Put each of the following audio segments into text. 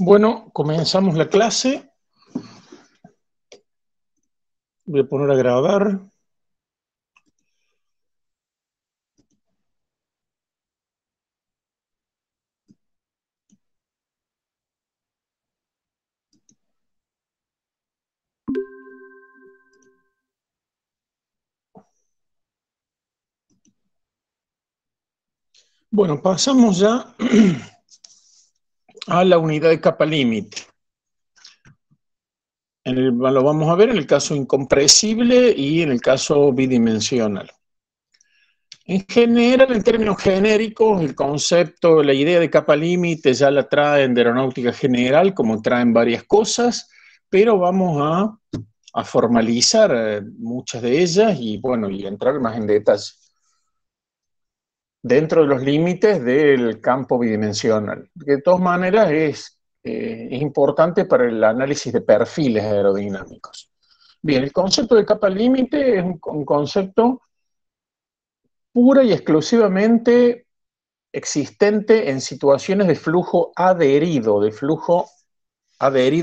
Bueno, comenzamos la clase. Voy a poner a grabar. Bueno, pasamos ya a la unidad de capa límite. Lo vamos a ver en el caso incompresible y en el caso bidimensional. En general, en términos genéricos, el concepto, la idea de capa límite ya la traen de aeronáutica general, como traen varias cosas, pero vamos a formalizar muchas de ellas y, bueno, y entrar más en detalle dentro de los límites del campo bidimensional, que de todas maneras es importante para el análisis de perfiles aerodinámicos. Bien, el concepto de capa límite es un concepto pura y exclusivamente existente en situaciones de flujo adherido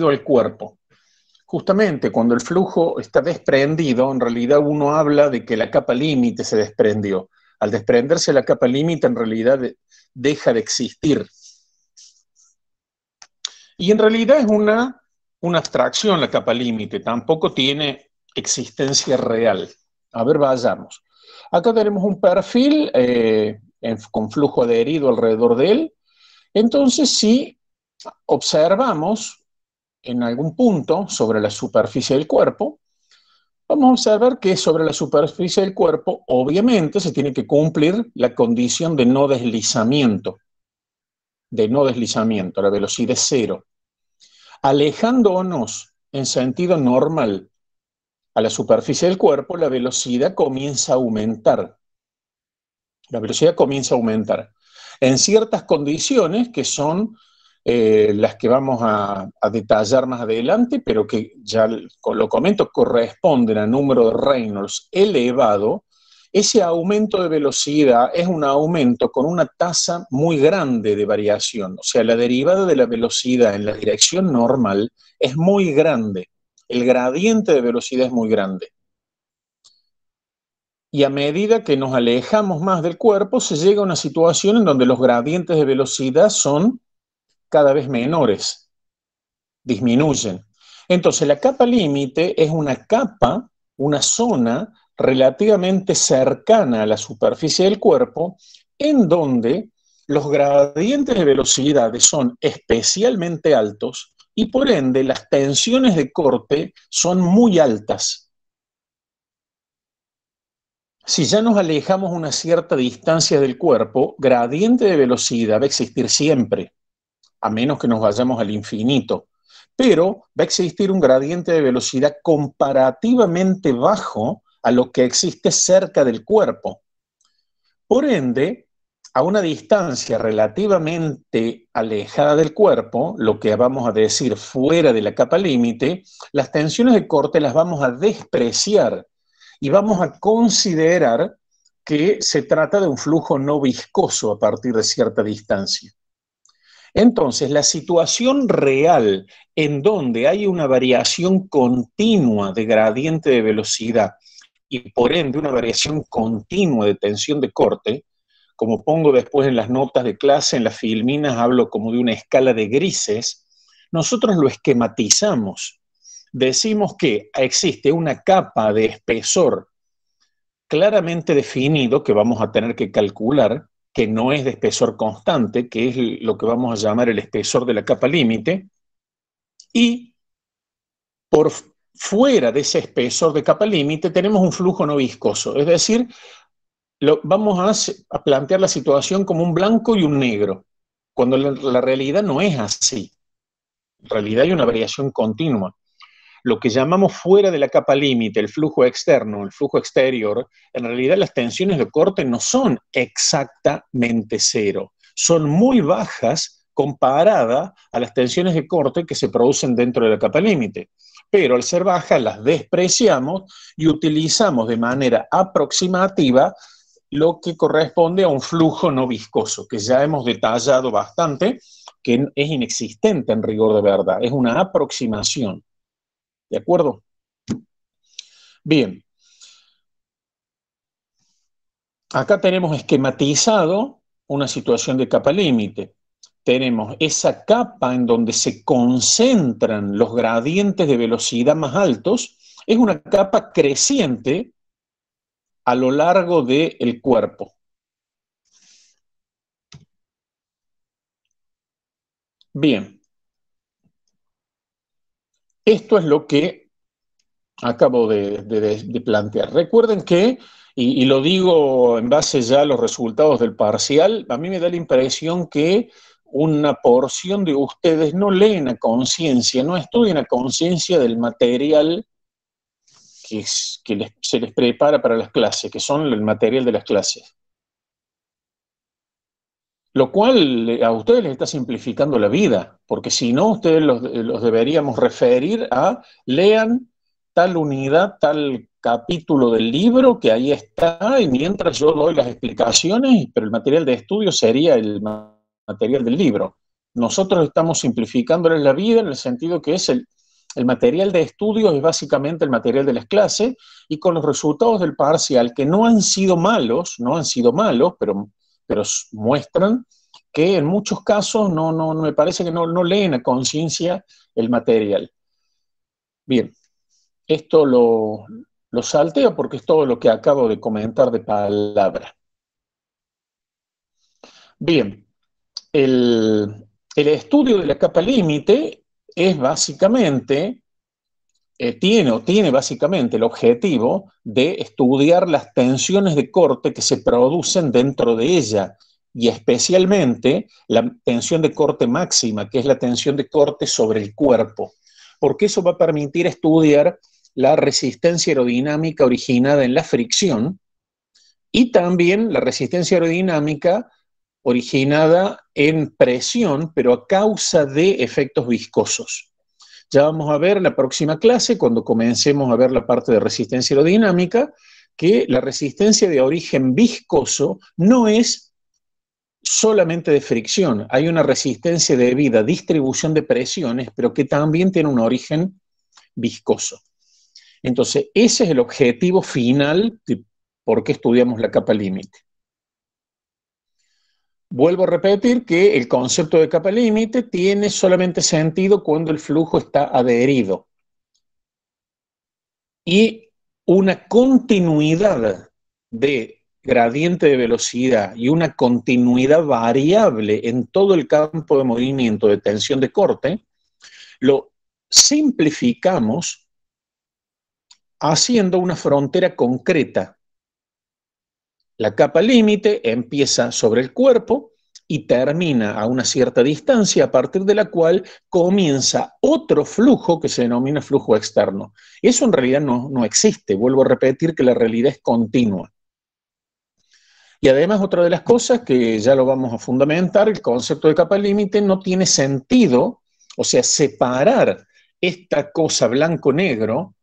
al cuerpo. Justamente cuando el flujo está desprendido, en realidad uno habla de que la capa límite se desprendió. Al desprenderse la capa límite, en realidad deja de existir. Y en realidad es una abstracción la capa límite, tampoco tiene existencia real. A ver, vayamos. Acá tenemos un perfil con flujo adherido alrededor de él. Entonces, si observamos en algún punto sobre la superficie del cuerpo, vamos a observar que sobre la superficie del cuerpo, obviamente, se tiene que cumplir la condición de no deslizamiento. La velocidad es cero. Alejándonos en sentido normal a la superficie del cuerpo, la velocidad comienza a aumentar. La velocidad comienza a aumentar. En ciertas condiciones que son las que vamos a detallar más adelante, pero que ya lo comento, corresponden a número de Reynolds elevado. Ese aumento de velocidad es un aumento con una tasa muy grande de variación. O sea, la derivada de la velocidad en la dirección normal es muy grande. El gradiente de velocidad es muy grande. Y a medida que nos alejamos más del cuerpo, se llega a una situación en donde los gradientes de velocidad son cada vez menores, disminuyen. Entonces, la capa límite es una capa, una zona relativamente cercana a la superficie del cuerpo, en donde los gradientes de velocidad son especialmente altos y por ende las tensiones de corte son muy altas. Si ya nos alejamos una cierta distancia del cuerpo, gradiente de velocidad va a existir siempre, a menos que nos vayamos al infinito. Pero va a existir un gradiente de velocidad comparativamente bajo a lo que existe cerca del cuerpo. Por ende, a una distancia relativamente alejada del cuerpo, lo que vamos a decir fuera de la capa límite, las tensiones de corte las vamos a despreciar y vamos a considerar que se trata de un flujo no viscoso a partir de cierta distancia. Entonces, la situación real en donde hay una variación continua de gradiente de velocidad y por ende una variación continua de tensión de corte, como pongo después en las notas de clase, en las filminas hablo como de una escala de grises, nosotros lo esquematizamos. Decimos que existe una capa de espesor claramente definido que vamos a tener que calcular, que no es de espesor constante, que es lo que vamos a llamar el espesor de la capa límite, y por fuera de ese espesor de capa límite tenemos un flujo no viscoso, es decir, vamos a plantear la situación como un blanco y un negro, cuando la realidad no es así. En realidad hay una variación continua. Lo que llamamos fuera de la capa límite, el flujo externo, el flujo exterior, en realidad las tensiones de corte no son exactamente cero, son muy bajas comparadas a las tensiones de corte que se producen dentro de la capa límite. Pero al ser bajas las despreciamos y utilizamos de manera aproximativa lo que corresponde a un flujo no viscoso, que ya hemos detallado bastante, que es inexistente en rigor de verdad, es una aproximación. ¿De acuerdo? Bien. Acá tenemos esquematizado una situación de capa límite. Tenemos esa capa en donde se concentran los gradientes de velocidad más altos, es una capa creciente a lo largo del cuerpo. Bien, esto es lo que acabo de plantear. Recuerden que, y lo digo en base ya a los resultados del parcial, a mí me da la impresión que una porción de ustedes no leen a conciencia, no estudian a conciencia del material que se les prepara para las clases, que son el material de las clases. Lo cual a ustedes les está simplificando la vida, porque si no, ustedes los deberíamos referir a lean tal unidad, tal capítulo del libro, que ahí está, y mientras yo doy las explicaciones, pero el material de estudio sería el material del libro. Nosotros estamos simplificándoles la vida en el sentido que es el material de estudio es básicamente el material de las clases, y con los resultados del parcial, que no han sido malos, pero muestran que en muchos casos no me parece que no leen a conciencia el material. Bien, esto lo salteo porque es todo lo que acabo de comentar de palabra. Bien, el estudio de la capa límite es básicamente, tiene básicamente el objetivo de estudiar las tensiones de corte que se producen dentro de ella, y especialmente la tensión de corte máxima, que es la tensión de corte sobre el cuerpo, porque eso va a permitir estudiar la resistencia aerodinámica originada en la fricción y también la resistencia aerodinámica originada en presión, pero a causa de efectos viscosos. Ya vamos a ver en la próxima clase, cuando comencemos a ver la parte de resistencia aerodinámica, que la resistencia de origen viscoso no es solamente de fricción, hay una resistencia debida a distribución de presiones, pero que también tiene un origen viscoso. Entonces, ese es el objetivo final de por qué estudiamos la capa límite. Vuelvo a repetir que el concepto de capa límite tiene solamente sentido cuando el flujo está adherido. Y una continuidad de gradiente de velocidad y una continuidad variable en todo el campo de movimiento de tensión de corte, lo simplificamos haciendo una frontera concreta. La capa límite empieza sobre el cuerpo y termina a una cierta distancia, a partir de la cual comienza otro flujo que se denomina flujo externo. Eso en realidad no existe. Vuelvo a repetir que la realidad es continua. Y además, otra de las cosas que ya lo vamos a fundamentar, el concepto de capa límite no tiene sentido, o sea, separar esta cosa blanco-negro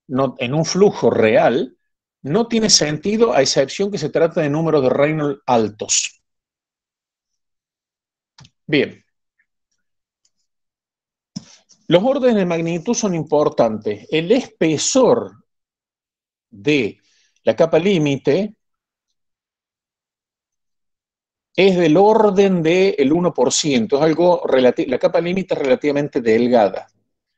en un flujo real no tiene sentido, a excepción que se trata de números de Reynolds altos. Bien. Los órdenes de magnitud son importantes. El espesor de la capa límite es del orden del 1%. Es algo la capa límite es relativamente delgada.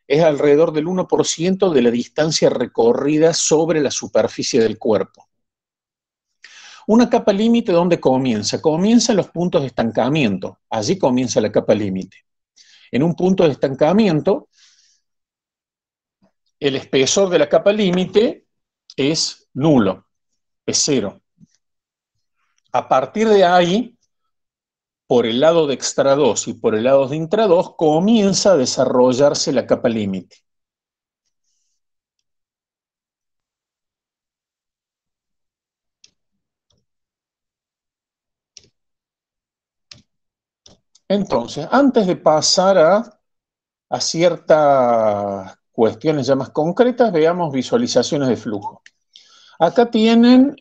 Es alrededor del 1% de la distancia recorrida sobre la superficie del cuerpo. Una capa límite, ¿dónde comienza? Comienza en los puntos de estancamiento. Allí comienza la capa límite. En un punto de estancamiento, el espesor de la capa límite es nulo, es cero. A partir de ahí, por el lado de extra 2 y por el lado de intra 2, comienza a desarrollarse la capa límite. Entonces, antes de pasar a ciertas cuestiones ya más concretas, veamos visualizaciones de flujo. Acá tienen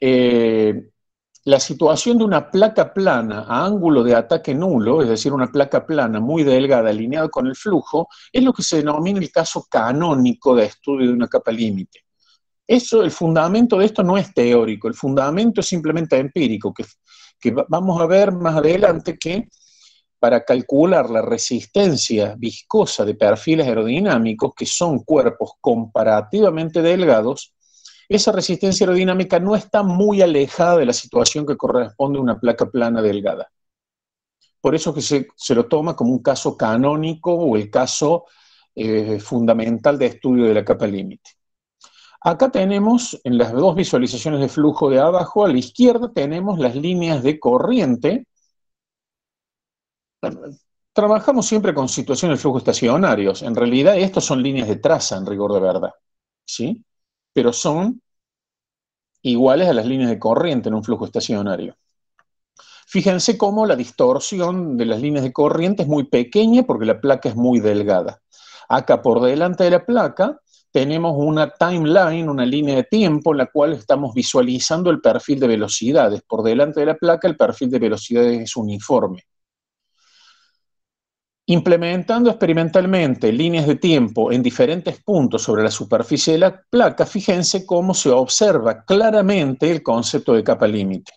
la situación de una placa plana a ángulo de ataque nulo, es decir, una placa plana muy delgada alineada con el flujo, es lo que se denomina el caso canónico de estudio de una capa límite. Eso, el fundamento de esto no es teórico, el fundamento es simplemente empírico, que vamos a ver más adelante que para calcular la resistencia viscosa de perfiles aerodinámicos, que son cuerpos comparativamente delgados, esa resistencia aerodinámica no está muy alejada de la situación que corresponde a una placa plana delgada. Por eso que se lo toma como un caso canónico o el caso fundamental de estudio de la capa límite. Acá tenemos, en las dos visualizaciones de flujo de abajo, a la izquierda tenemos las líneas de corriente. Trabajamos siempre con situaciones de flujo estacionarios. En realidad, estos son líneas de traza, en rigor de verdad, ¿sí? Pero son iguales a las líneas de corriente en un flujo estacionario. Fíjense cómo la distorsión de las líneas de corriente es muy pequeña porque la placa es muy delgada. Acá por delante de la placa tenemos una timeline, una línea de tiempo en la cual estamos visualizando el perfil de velocidades. Por delante de la placa el perfil de velocidades es uniforme. Implementando experimentalmente líneas de tiempo en diferentes puntos sobre la superficie de la placa, fíjense cómo se observa claramente el concepto de capa límite.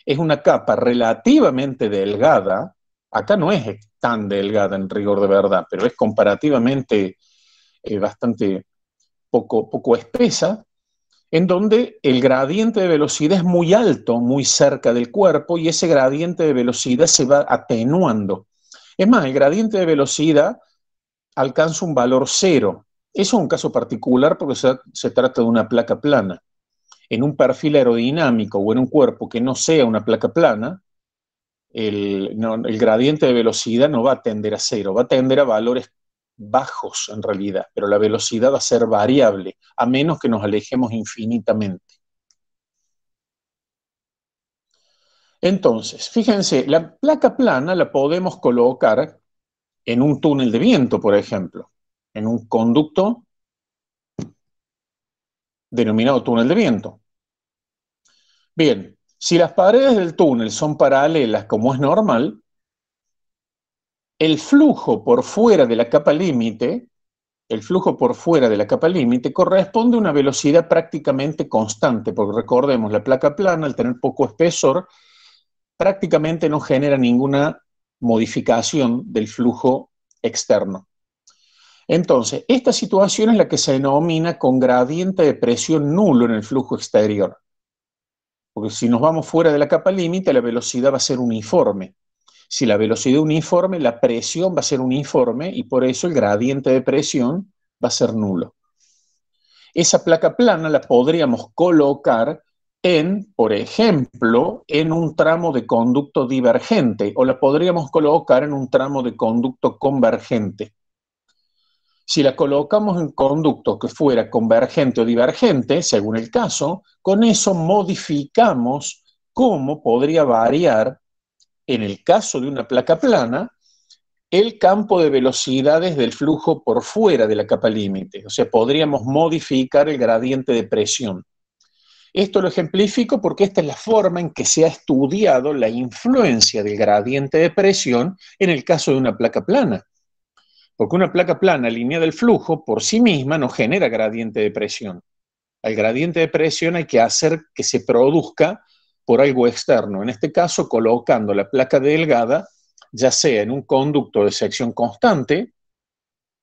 Es una capa relativamente delgada, acá no es tan delgada en rigor de verdad, pero es comparativamente bastante poco espesa, en donde el gradiente de velocidad es muy alto, muy cerca del cuerpo, y ese gradiente de velocidad se va atenuando. Es más, el gradiente de velocidad alcanza un valor cero. Eso es un caso particular porque se trata de una placa plana. En un perfil aerodinámico o en un cuerpo que no sea una placa plana, el gradiente de velocidad no va a tender a cero, va a tender a valores bajos en realidad, pero la velocidad va a ser variable, a menos que nos alejemos infinitamente. Entonces, fíjense, la placa plana la podemos colocar en un túnel de viento, por ejemplo, en un conducto denominado túnel de viento. Bien, si las paredes del túnel son paralelas, como es normal, el flujo por fuera de la capa límite, corresponde a una velocidad prácticamente constante, porque recordemos, la placa plana, al tener poco espesor, prácticamente no genera ninguna modificación del flujo externo. Entonces, esta situación es la que se denomina con gradiente de presión nulo en el flujo exterior. Porque si nos vamos fuera de la capa límite, la velocidad va a ser uniforme. Si la velocidad es uniforme, la presión va a ser uniforme y por eso el gradiente de presión va a ser nulo. Esa placa plana la podríamos colocar en, por ejemplo, en un tramo de conducto divergente o la podríamos colocar en un tramo de conducto convergente. Si la colocamos en conducto que fuera convergente o divergente, según el caso, con eso modificamos cómo podría variar, en el caso de una placa plana, el campo de velocidades del flujo por fuera de la capa límite. O sea, podríamos modificar el gradiente de presión. Esto lo ejemplifico porque esta es la forma en que se ha estudiado la influencia del gradiente de presión en el caso de una placa plana. Porque una placa plana alineada al flujo por sí misma no genera gradiente de presión. Al gradiente de presión hay que hacer que se produzca por algo externo. En este caso, colocando la placa delgada, ya sea en un conducto de sección constante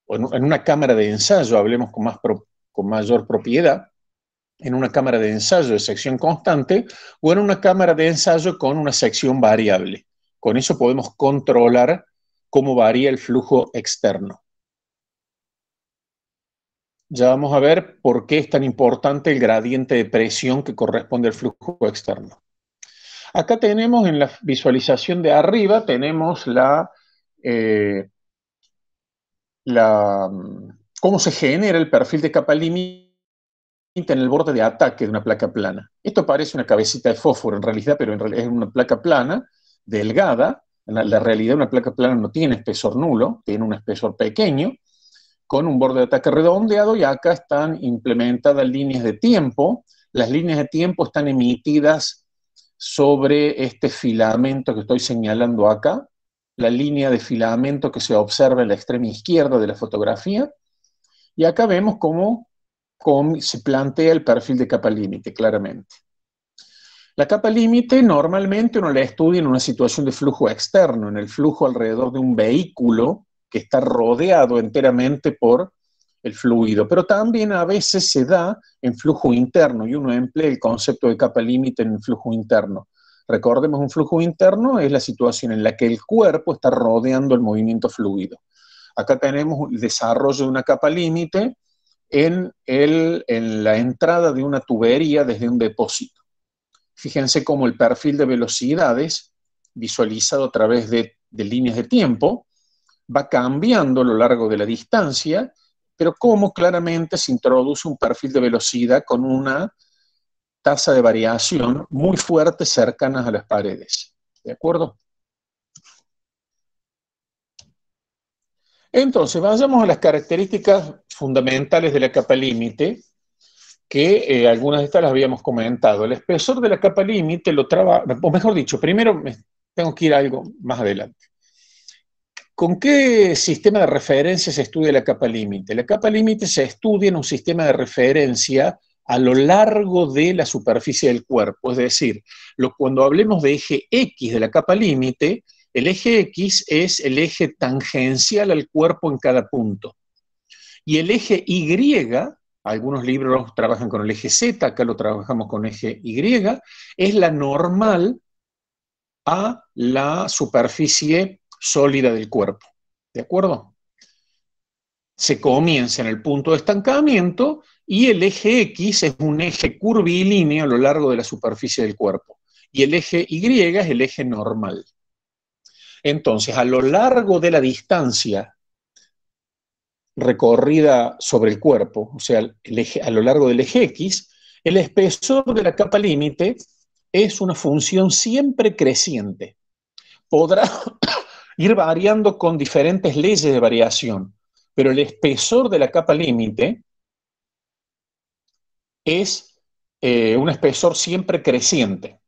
o en una cámara de ensayo, hablemos con mayor propiedad, en una cámara de ensayo de sección constante o en una cámara de ensayo con una sección variable. Con eso podemos controlar cómo varía el flujo externo. Ya vamos a ver por qué es tan importante el gradiente de presión que corresponde al flujo externo. Acá tenemos en la visualización de arriba, tenemos cómo se genera el perfil de capa límite en el borde de ataque de una placa plana. Esto parece una cabecita de fósforo en realidad, pero en realidad es una placa plana, delgada. En la realidad una placa plana no tiene espesor nulo, tiene un espesor pequeño, con un borde de ataque redondeado, y acá están implementadas líneas de tiempo. Las líneas de tiempo están emitidas sobre este filamento que estoy señalando acá, la línea de filamento que se observa en la extrema izquierda de la fotografía, y acá vemos cómo se plantea el perfil de capa límite, claramente. La capa límite normalmente uno la estudia en una situación de flujo externo, en el flujo alrededor de un vehículo que está rodeado enteramente por el fluido, pero también a veces se da en flujo interno y uno emplea el concepto de capa límite en el flujo interno. Recordemos, un flujo interno es la situación en la que el cuerpo está rodeando el movimiento fluido. Acá tenemos el desarrollo de una capa límite en la entrada de una tubería desde un depósito. Fíjense cómo el perfil de velocidades, visualizado a través de líneas de tiempo, va cambiando a lo largo de la distancia, pero cómo claramente se introduce un perfil de velocidad con una tasa de variación muy fuerte cercanas a las paredes. ¿De acuerdo? Entonces, vayamos a las características fundamentales de la capa límite, que algunas de estas las habíamos comentado. El espesor de la capa límite lo trabaja, o mejor dicho, primero tengo que ir a algo más adelante. ¿Con qué sistema de referencia se estudia la capa límite? La capa límite se estudia en un sistema de referencia a lo largo de la superficie del cuerpo. Es decir, cuando hablemos de eje X de la capa límite, el eje X es el eje tangencial al cuerpo en cada punto. Y el eje Y, algunos libros trabajan con el eje Z, acá lo trabajamos con eje Y, es la normal a la superficie sólida del cuerpo. ¿De acuerdo? Se comienza en el punto de estancamiento y el eje X es un eje curvilíneo a lo largo de la superficie del cuerpo. Y el eje Y es el eje normal. Entonces, a lo largo de la distancia recorrida sobre el cuerpo, o sea, a lo largo del eje X, el espesor de la capa límite es una función siempre creciente. Podrá ir variando con diferentes leyes de variación, pero el espesor de la capa límite es un espesor siempre creciente.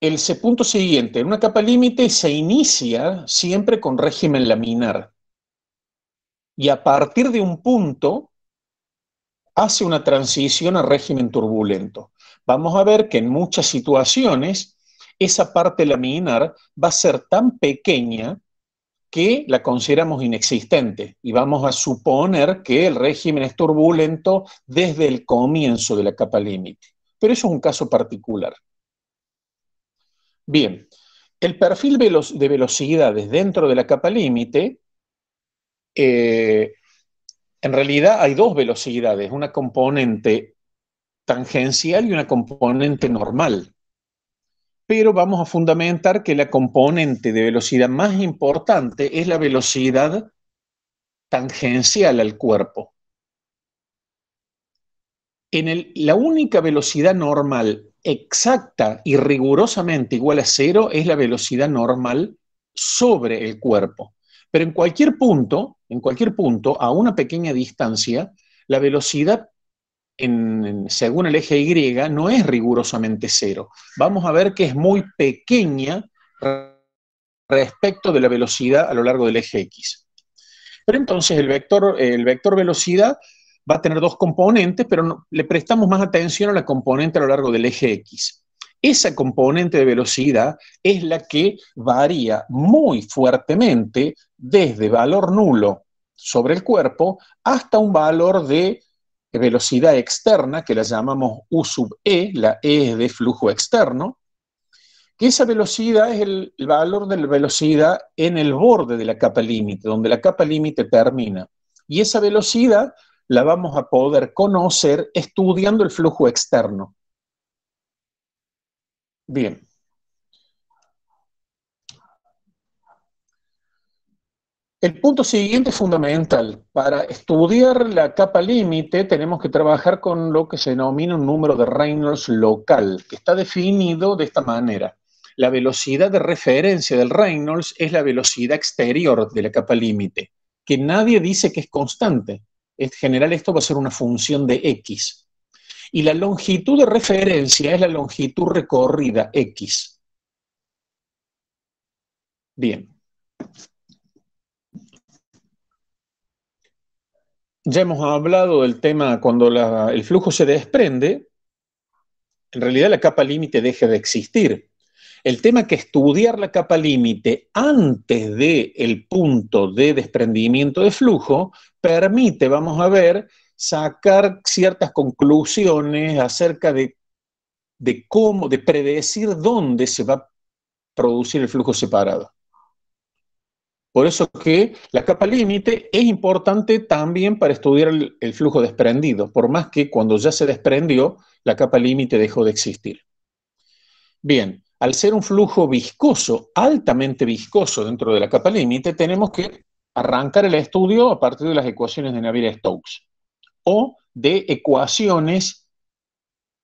El punto siguiente, en una capa límite se inicia siempre con régimen laminar y a partir de un punto hace una transición a régimen turbulento. Vamos a ver que en muchas situaciones esa parte laminar va a ser tan pequeña que la consideramos inexistente y vamos a suponer que el régimen es turbulento desde el comienzo de la capa límite. Pero eso es un caso particular. Bien, el perfil de velocidades dentro de la capa límite, en realidad hay dos velocidades, una componente tangencial y una componente normal. Pero vamos a fundamentar que la componente de velocidad más importante es la velocidad tangencial al cuerpo. La única velocidad normal exacta y rigurosamente igual a cero es la velocidad normal sobre el cuerpo. Pero en cualquier punto, a una pequeña distancia, la velocidad según el eje Y no es rigurosamente cero. Vamos a ver que es muy pequeña respecto de la velocidad a lo largo del eje X. Pero entonces el vector velocidad va a tener dos componentes, pero le prestamos más atención a la componente a lo largo del eje X. Esa componente de velocidad es la que varía muy fuertemente desde valor nulo sobre el cuerpo hasta un valor de velocidad externa, que la llamamos U sub E, la E es de flujo externo, que esa velocidad es el valor de la velocidad en el borde de la capa límite, donde la capa límite termina. Y esa velocidad la vamos a poder conocer estudiando el flujo externo. Bien. El punto siguiente es fundamental. Para estudiar la capa límite tenemos que trabajar con lo que se denomina un número de Reynolds local, que está definido de esta manera. La velocidad de referencia del Reynolds es la velocidad exterior de la capa límite, que nadie dice que es constante. En general esto va a ser una función de X. Y la longitud de referencia es la longitud recorrida, X. Bien. Ya hemos hablado del tema cuando el flujo se desprende, en realidad la capa límite deja de existir. El tema es que estudiar la capa límite antes del punto de desprendimiento de flujo permite, vamos a ver, sacar ciertas conclusiones acerca de cómo, de predecir dónde se va a producir el flujo separado. Por eso que la capa límite es importante también para estudiar el flujo desprendido, por más que cuando ya se desprendió, la capa límite dejó de existir. Bien, al ser un flujo viscoso, altamente viscoso dentro de la capa límite, tenemos que arrancar el estudio a partir de las ecuaciones de Navier-Stokes o de ecuaciones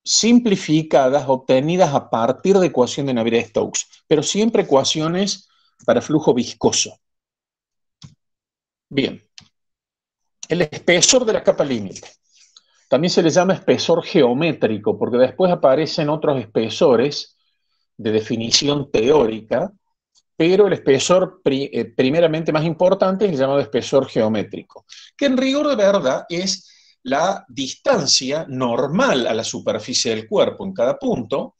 simplificadas obtenidas a partir de ecuación de Navier-Stokes, pero siempre ecuaciones para flujo viscoso. Bien, el espesor de la capa límite. También se le llama espesor geométrico, porque después aparecen otros espesores de definición teórica, pero el espesor primeramente más importante es el llamado espesor geométrico, que en rigor de verdad es la distancia normal a la superficie del cuerpo en cada punto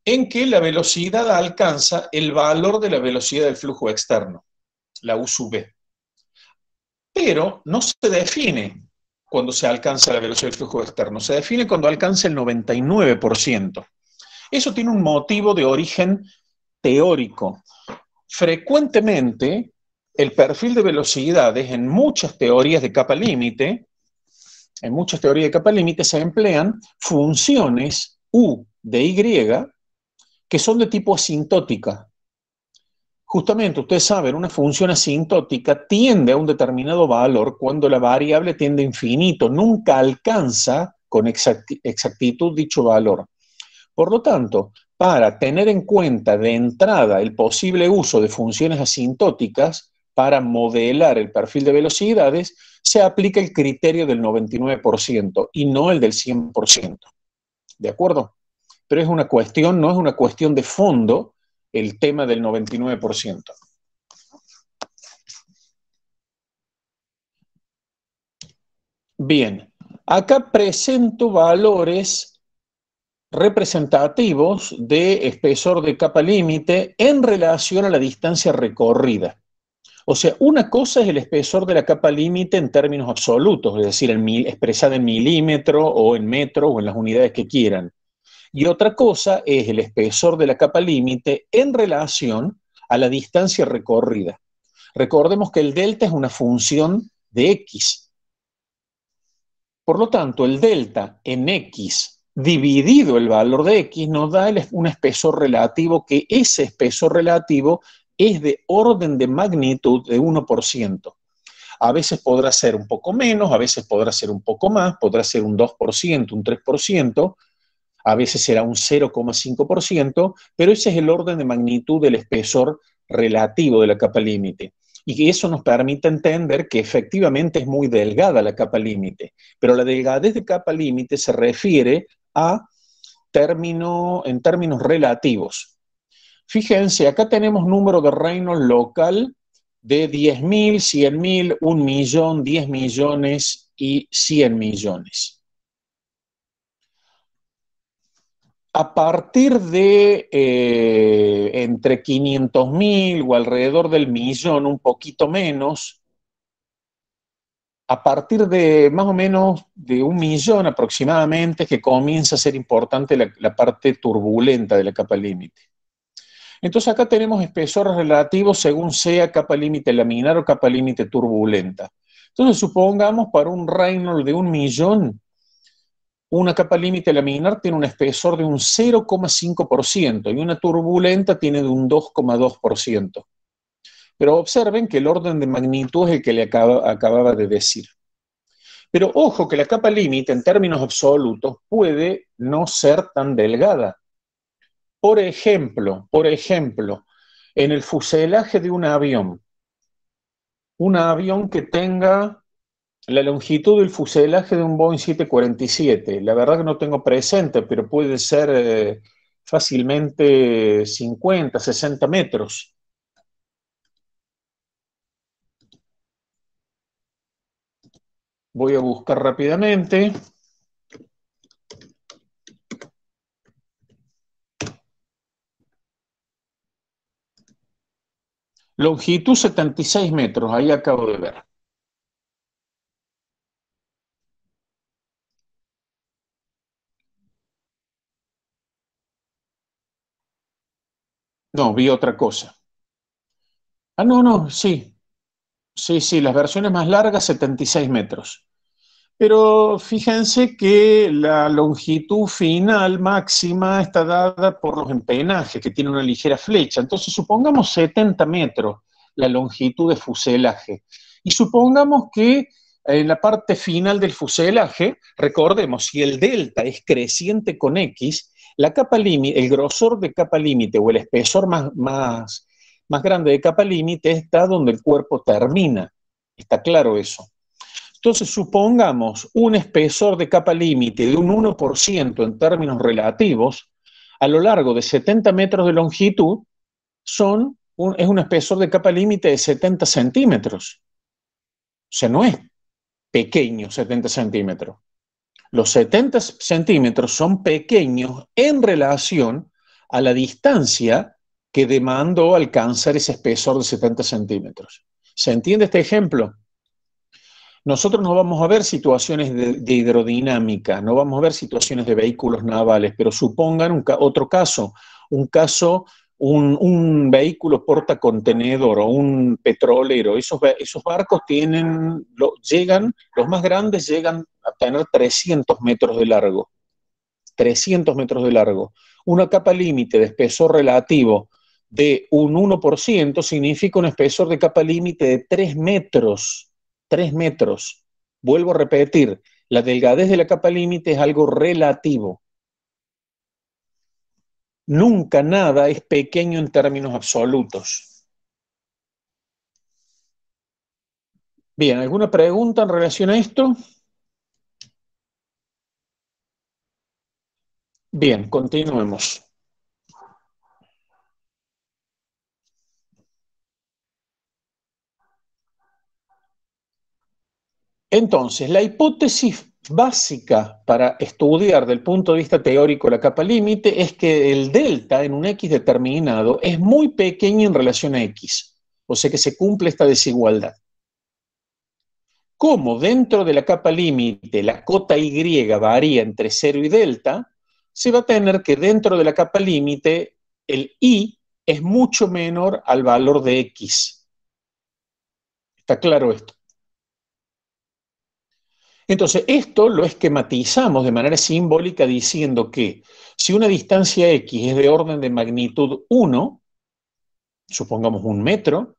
en que la velocidad alcanza el valor de la velocidad del flujo externo, la U sub v. Pero no se define cuando se alcanza la velocidad del flujo externo, se define cuando alcanza el 99%. Eso tiene un motivo de origen teórico. Frecuentemente, el perfil de velocidades en muchas teorías de capa límite, se emplean funciones U de Y que son de tipo asintótica. Justamente, ustedes saben, una función asintótica tiende a un determinado valor cuando la variable tiende a infinito, nunca alcanza con exactitud dicho valor. Por lo tanto, para tener en cuenta de entrada el posible uso de funciones asintóticas para modelar el perfil de velocidades, se aplica el criterio del 99% y no el del 100%. ¿De acuerdo? Pero es una cuestión, no es una cuestión de fondo el tema del 99%. Bien, acá presento valores representativos de espesor de capa límite en relación a la distancia recorrida. O sea, una cosa es el espesor de la capa límite en términos absolutos, es decir, expresada en milímetro o en metro o en las unidades que quieran. Y otra cosa es el espesor de la capa límite en relación a la distancia recorrida. Recordemos que el delta es una función de X. Por lo tanto, el delta en X dividido el valor de X nos da un espesor relativo, que ese espesor relativo es de orden de magnitud de 1%. A veces podrá ser un poco menos, a veces podrá ser un poco más, podrá ser un 2%, un 3%, a veces será un 0,5%, pero ese es el orden de magnitud del espesor relativo de la capa límite. Y que eso nos permite entender que efectivamente es muy delgada la capa límite, pero la delgadez de capa límite se refiere a en términos relativos. Fíjense, acá tenemos número de Reynolds local de 10.000, 100.000, 1 millón, 10 millones y 100 millones. A partir de entre 500.000 o alrededor del millón, un poquito menos, a partir de más o menos de 1 millón aproximadamente, que comienza a ser importante la parte turbulenta de la capa límite. Entonces acá tenemos espesores relativos según sea capa límite laminar o capa límite turbulenta. Entonces supongamos para un Reynolds de 1 millón, una capa límite laminar tiene un espesor de un 0,5% y una turbulenta tiene de un 2,2%. Pero observen que el orden de magnitud es el que le acababa de decir. Pero ojo que la capa límite en términos absolutos puede no ser tan delgada. Por ejemplo, en el fuselaje de un avión que tenga La longitud del fuselaje de un Boeing 747, la verdad que no tengo presente, pero puede ser fácilmente 50, 60 metros. Voy a buscar rápidamente. Longitud 76 metros, ahí acabo de ver. No, vi otra cosa. Ah, no, no, sí. Sí, sí, las versiones más largas, 76 metros. Pero fíjense que la longitud final máxima está dada por los empenajes, que tiene una ligera flecha. Entonces, supongamos 70 metros la longitud de fuselaje. Y supongamos que en la parte final del fuselaje, recordemos, si el delta es creciente con X, la capa límite, el grosor de capa límite o el espesor más grande de capa límite está donde el cuerpo termina. Está claro eso. Entonces, supongamos un espesor de capa límite de un 1% en términos relativos, a lo largo de 70 metros de longitud, es un espesor de capa límite de 70 centímetros. O sea, no es pequeño 70 centímetros. Los 70 centímetros son pequeños en relación a la distancia que demandó alcanzar ese espesor de 70 centímetros. ¿Se entiende este ejemplo? Nosotros no vamos a ver situaciones de hidrodinámica, no vamos a ver situaciones de vehículos navales, pero supongan otro caso, un vehículo portacontenedor o un petrolero. Esos barcos llegan, los más grandes llegan a tener 300 metros de largo. 300 metros de largo. Una capa límite de espesor relativo de un 1% significa un espesor de capa límite de 3 metros. 3 metros. Vuelvo a repetir, la delgadez de la capa límite es algo relativo. Nunca nada es pequeño en términos absolutos. Bien, ¿alguna pregunta en relación a esto? Bien, continuemos. Entonces, la hipótesis básica para estudiar del punto de vista teórico la capa límite es que el delta en un X determinado es muy pequeño en relación a X, o sea que se cumple esta desigualdad. Como dentro de la capa límite la cota Y varía entre 0 y delta, se va a tener que dentro de la capa límite el Y es mucho menor al valor de X. ¿Está claro esto? Entonces, esto lo esquematizamos de manera simbólica diciendo que si una distancia X es de orden de magnitud 1, supongamos un metro,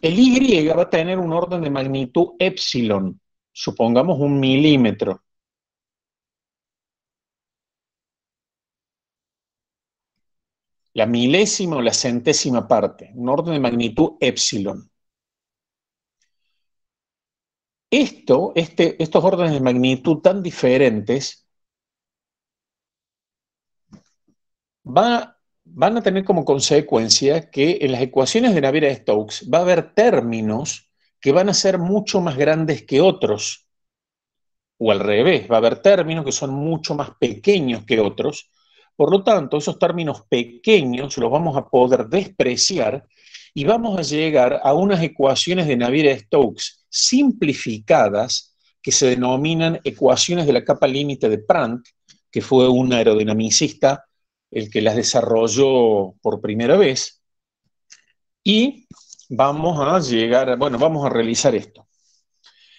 el Y va a tener un orden de magnitud epsilon, supongamos un milímetro. La milésima o la centésima parte, un orden de magnitud epsilon. Estos órdenes de magnitud tan diferentes van a tener como consecuencia que en las ecuaciones de Navier-Stokes va a haber términos que van a ser mucho más grandes que otros, o al revés, va a haber términos que son mucho más pequeños que otros. Por lo tanto, esos términos pequeños los vamos a poder despreciar y vamos a llegar a unas ecuaciones de Navier-Stokes simplificadas que se denominan ecuaciones de la capa límite de Prandtl, que fue un aerodinamicista el que las desarrolló por primera vez. Y vamos a realizar esto.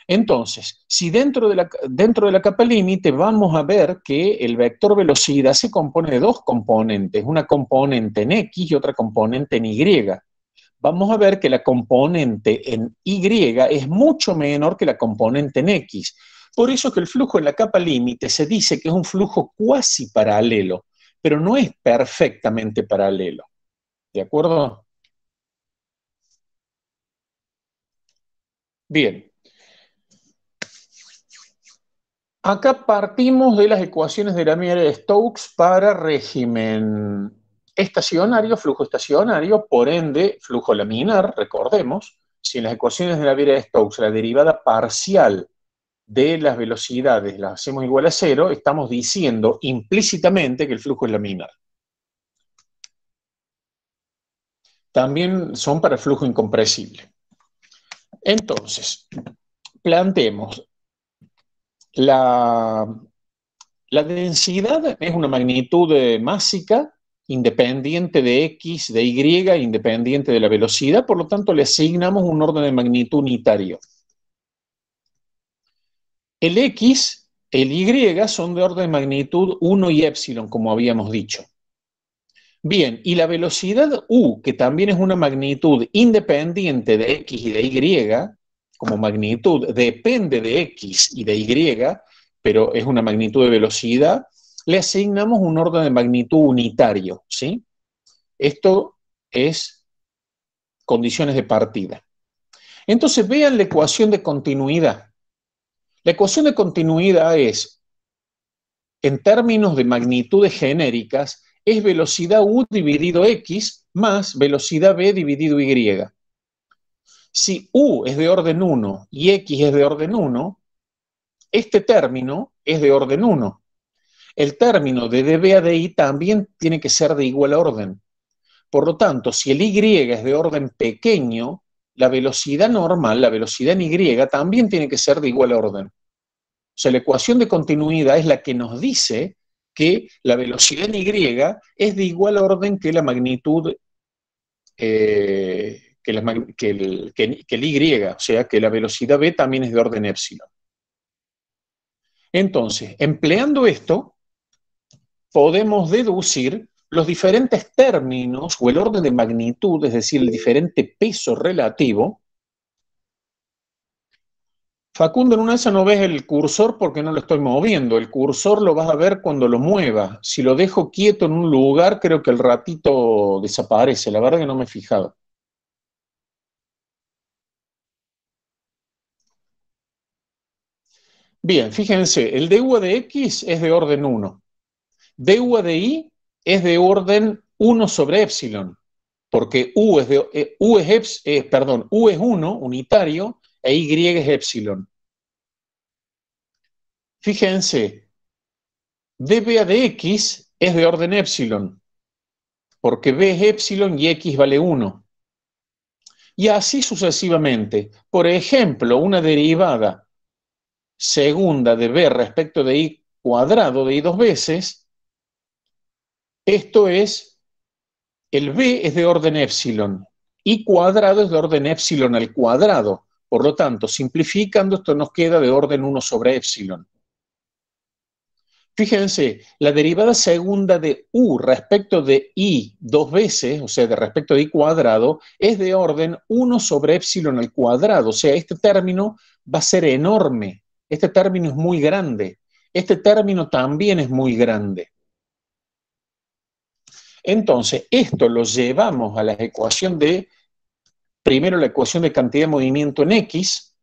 Entonces, si dentro de la capa límite vamos a ver que el vector velocidad se compone de dos componentes, una componente en X y otra componente en Y. Vamos a ver que la componente en Y es mucho menor que la componente en X. Por eso que el flujo en la capa límite se dice que es un flujo cuasi paralelo, pero no es perfectamente paralelo. ¿De acuerdo? Bien. Acá partimos de las ecuaciones de Navier-Stokes para régimen estacionario, flujo estacionario, por ende, flujo laminar, recordemos, si en las ecuaciones de Navier-Stokes la derivada parcial de las velocidades la hacemos igual a cero, estamos diciendo implícitamente que el flujo es laminar. También son para flujo incompresible. Entonces, planteemos la densidad es una magnitud másica independiente de X, de Y, independiente de la velocidad, por lo tanto le asignamos un orden de magnitud unitario. El X, el Y son de orden de magnitud 1 y epsilon, como habíamos dicho. Bien, y la velocidad U, que también es una magnitud independiente de X y de Y, como magnitud depende de X y de Y, pero es una magnitud de velocidad, le asignamos un orden de magnitud unitario, ¿sí? Esto es condiciones de partida. Entonces vean la ecuación de continuidad. La ecuación de continuidad es, en términos de magnitudes genéricas, es velocidad U dividido X más velocidad B dividido Y. Si U es de orden 1 y X es de orden 1, este término es de orden 1. El término de dB a dI también tiene que ser de igual orden. Por lo tanto, si el Y es de orden pequeño, la velocidad normal, la velocidad en Y, también tiene que ser de igual orden. O sea, la ecuación de continuidad es la que nos dice que la velocidad en Y es de igual orden que la magnitud, que el Y, o sea, que la velocidad B también es de orden epsilon. Entonces, empleando esto, podemos deducir los diferentes términos o el orden de magnitud, es decir, el diferente peso relativo. Facundo, en una de esas no ves el cursor porque no lo estoy moviendo. El cursor lo vas a ver cuando lo mueva. Si lo dejo quieto en un lugar, creo que el ratito desaparece. La verdad que no me he fijado. Bien, fíjense, el du de x es de orden 1. Du de y es de orden 1 sobre epsilon, porque U es 1, unitario, e y es epsilon. Fíjense, dB de x es de orden epsilon, porque B es epsilon y x vale 1. Y así sucesivamente. Por ejemplo, una derivada segunda de B respecto de y cuadrado de y dos veces, esto es, el B es de orden epsilon, y cuadrado es de orden epsilon al cuadrado. Por lo tanto, simplificando, esto nos queda de orden 1 sobre epsilon. Fíjense, la derivada segunda de u respecto de i dos veces, o sea, de respecto de i cuadrado, es de orden 1 sobre epsilon al cuadrado. O sea, este término va a ser enorme. Este término es muy grande. Este término también es muy grande. Entonces, esto lo llevamos a la ecuación de, primero la ecuación de cantidad de movimiento en x,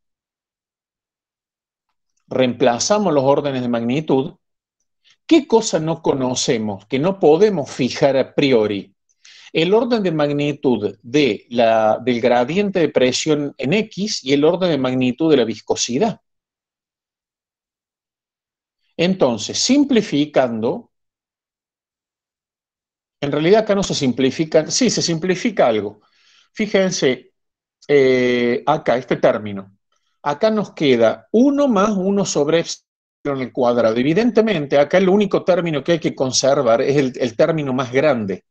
reemplazamos los órdenes de magnitud. ¿Qué cosa no conocemos, que no podemos fijar a priori? El orden de magnitud del gradiente de presión en X y el orden de magnitud de la viscosidad. Entonces, simplificando, en realidad acá no se simplifica, sí, se simplifica algo. Fíjense, acá este término. Acá nos queda 1 más 1 sobre epsilon al cuadrado. Evidentemente, acá el único término que hay que conservar es el término más grande.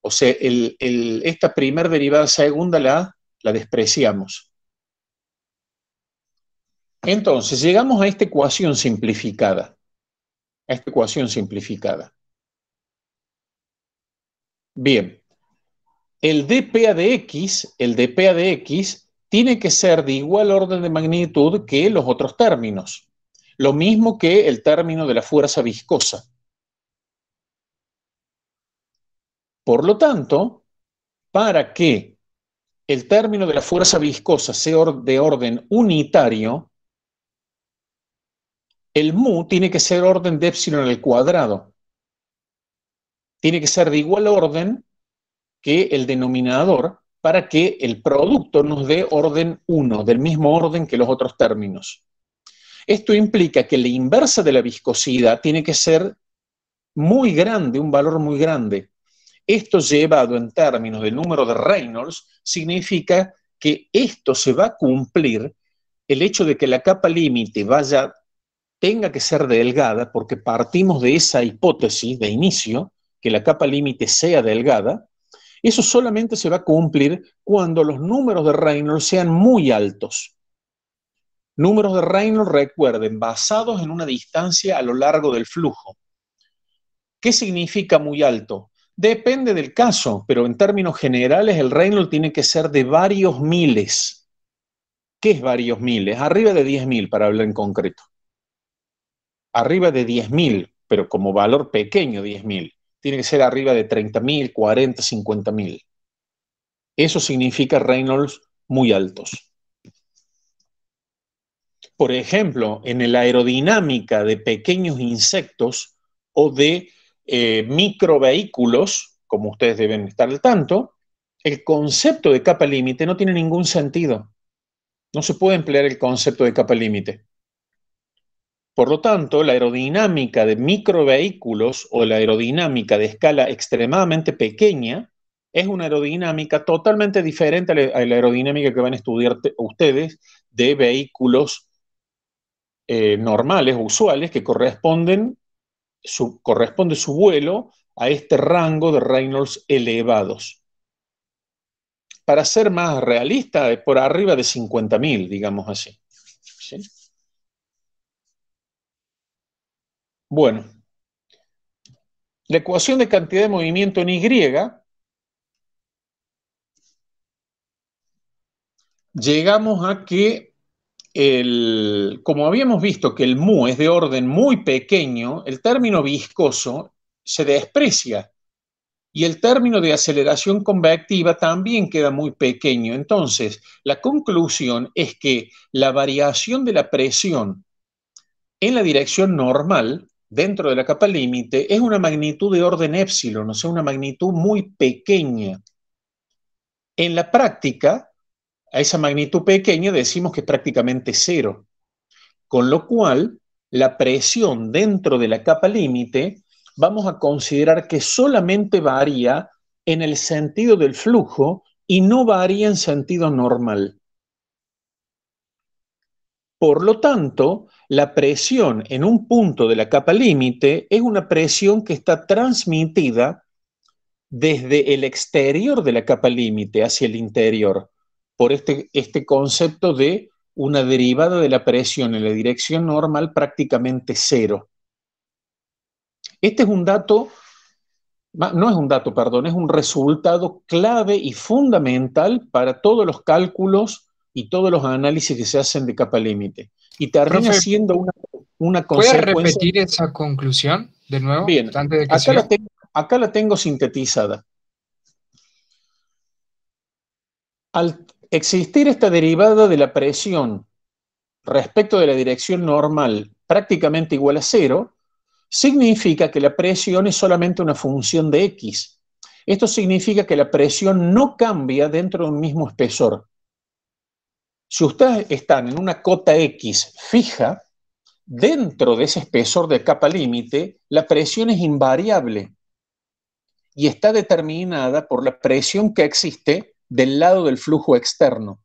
O sea, esta primera derivada segunda la despreciamos. Entonces, llegamos a esta ecuación simplificada. A esta ecuación simplificada. Bien, el dPA de X tiene que ser de igual orden de magnitud que los otros términos. Lo mismo que el término de la fuerza viscosa. Por lo tanto, para que el término de la fuerza viscosa sea de orden unitario, El mu tiene que ser orden de epsilon al cuadrado. Tiene que ser de igual orden que el denominador para que el producto nos dé orden 1, del mismo orden que los otros términos. Esto implica que la inversa de la viscosidad tiene que ser muy grande, un valor muy grande. Esto llevado en términos del número de Reynolds significa que esto se va a cumplir, el hecho de que la capa límite tenga que ser delgada, porque partimos de esa hipótesis de inicio, que la capa límite sea delgada. Eso solamente se va a cumplir cuando los números de Reynolds sean muy altos. Números de Reynolds, recuerden, basados en una distancia a lo largo del flujo. ¿Qué significa muy alto? Depende del caso, pero en términos generales el Reynolds tiene que ser de varios miles. ¿Qué es varios miles? Arriba de 10.000, para hablar en concreto. Arriba de 10.000, pero como valor pequeño 10.000. Tiene que ser arriba de 30.000, 40, 50.000. Eso significa Reynolds muy altos. Por ejemplo, en la aerodinámica de pequeños insectos o de microvehículos, como ustedes deben estar al tanto, el concepto de capa límite no tiene ningún sentido. No se puede emplear el concepto de capa límite. Por lo tanto, la aerodinámica de microvehículos o la aerodinámica de escala extremadamente pequeña es una aerodinámica totalmente diferente a la aerodinámica que van a estudiar ustedes de vehículos normales, usuales, que corresponde su vuelo a este rango de Reynolds elevados. Para ser más realista, es por arriba de 50.000, digamos así. ¿Sí? Bueno, la ecuación de cantidad de movimiento en Y, llegamos a que, como habíamos visto que el mu es de orden muy pequeño, el término viscoso se desprecia y el término de aceleración convectiva también queda muy pequeño. Entonces, la conclusión es que la variación de la presión en la dirección normal, dentro de la capa límite, es una magnitud de orden épsilon, o sea, una magnitud muy pequeña. En la práctica, a esa magnitud pequeña decimos que es prácticamente cero, con lo cual la presión dentro de la capa límite vamos a considerar que solamente varía en el sentido del flujo y no varía en sentido normal. Por lo tanto, la presión en un punto de la capa límite es una presión que está transmitida desde el exterior de la capa límite hacia el interior, por este concepto de una derivada de la presión en la dirección normal prácticamente cero. Este es un dato, no es un dato, perdón, es un resultado clave y fundamental para todos los cálculos y todos los análisis que se hacen de capa límite. Y termina Profe, siendo una ¿puede consecuencia. repetir esa conclusión de nuevo Bien, antes de que siga? acá la tengo sintetizada. Al existir esta derivada de la presión respecto de la dirección normal prácticamente igual a cero, significa que la presión es solamente una función de X. Esto significa que la presión no cambia dentro de un mismo espesor. Si ustedes están en una cota X fija, dentro de ese espesor de capa límite, la presión es invariable y está determinada por la presión que existe del lado del flujo externo.